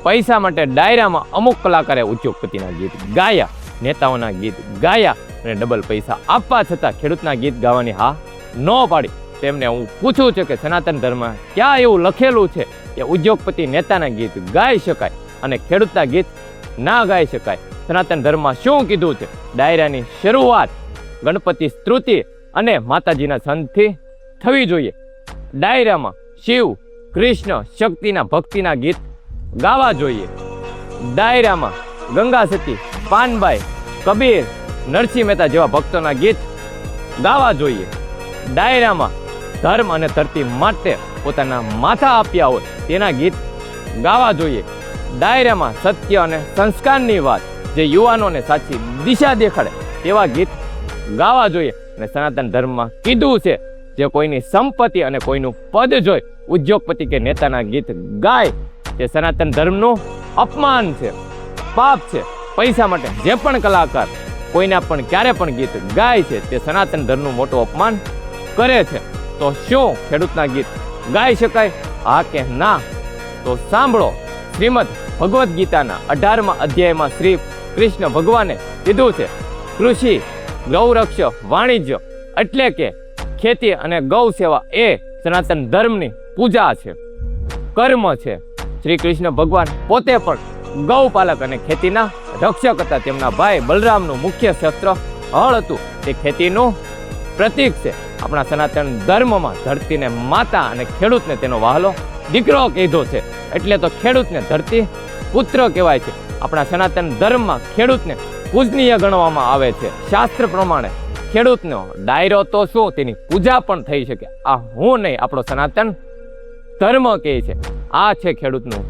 પૈસા માટે ડાયરામાં અમુક કલાકારે ઉદ્યોગપતિના ગીત ગાયા, નેતાઓના ગીત ગાયા અને ડબલ પૈસા આપવા છતાં ખેડૂતના ગીત ગાવાની હા ન પાડી. તેમને હું પૂછું છું કે સનાતન ધર્મ ક્યાં એવું લખેલું છે કે ઉદ્યોગપતિ નેતાના ગીત ગાઈ શકાય અને ખેડૂતના ગીત ના ગાઈ શકાય? સનાતન ધર્મમાં શું કીધું છે? ડાયરાની શરૂઆત ગણપતિ સ્તુતિ અને માતાજીના સંતથી થવી જોઈએ. ડાયરામાં શિવ, કૃષ્ણ, શક્તિના ભક્તિના ગીત ગાવા જોઈએ. ડાયરામાં ગંગા સતી, પાનબાઈ, કબીર, નરસિંહ મહેતા જેવા ભક્તોના ગીત ગાવા જોઈએ. ડાયરામાં ધર્મ અને ધરતી માટે પોતાના માથા આપ્યા હોય તેના ગીત ગાવા જોઈએ. ડાયરામાં સત્ય અને સંસ્કારની વાત જે યુવાનોને સાચી દિશા દેખાડે તેવા ગીત ગાવા જોઈએ. અને સનાતન ધર્મમાં કીધું છે જે કોઈની સંપત્તિ અને કોઈનું પદ જોઈ ઉદ્યોગપતિ કે નેતાના ગીત ગાય તે સનાતન ધર્મનું અપમાન છે, પાપ છે. પૈસા માટે જે પણ કલાકાર કોઈના પણ ક્યારે પણ ગીત ગાય છે તે સનાતન ધર્મનું મોટું અપમાન કરે છે. તો શું ખેડૂતના ગીત ગાઈ શકાય? હા કે ના? તો સાંભળો, શ્રીમદ ભગવદ્ ગીતાના 18મા અધ્યાયમાં શ્રી કૃષ્ણ ભગવાને કીધું છે કૃષિ, ગૌરક્ષ, વાણિજ્ય એટલે કે ખેતી અને ગૌ સેવા એ સનાતન ધર્મની પૂજા છે, કર્મ છે. શ્રી કૃષ્ણ ભગવાન પોતે પણ ગૌપાલક અને ખેતીના રક્ષક હતા. તેમના ભાઈ બલરામનું મુખ્ય શસ્ત્ર હળ હતું. તે ખેતીનું પ્રતીક છે. આપણા સનાતન ધર્મમાં ધરતીને માતા અને ખેડૂતને તેનો વહાલો દીકરો કીધો છે. એટલે તો ખેડૂતને ધરતી પુત્ર કહેવાય છે. આપણા સનાતન ધર્મમાં ખેડૂતને પૂજનીય ગણવામાં આવે છે. શાસ્ત્ર પ્રમાણે ખેડૂતનો ડાયરો તો શું તેની પૂજા પણ થઈ શકે. આ હું નહીં, આપણો સનાતન ધર્મ કહે છે. આ છે ખેડૂતનું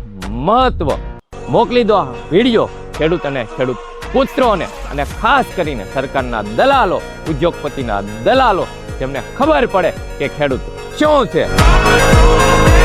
મહત્વ. મોકલી દો આ વિડીયો ખેડૂત અને ખેડૂત પુત્રોને, અને ખાસ કરીને સરકારના દલાલો, ઉદ્યોગપતિના દલાલો, જેમને ખબર પડે કે ખેડૂત શું છે.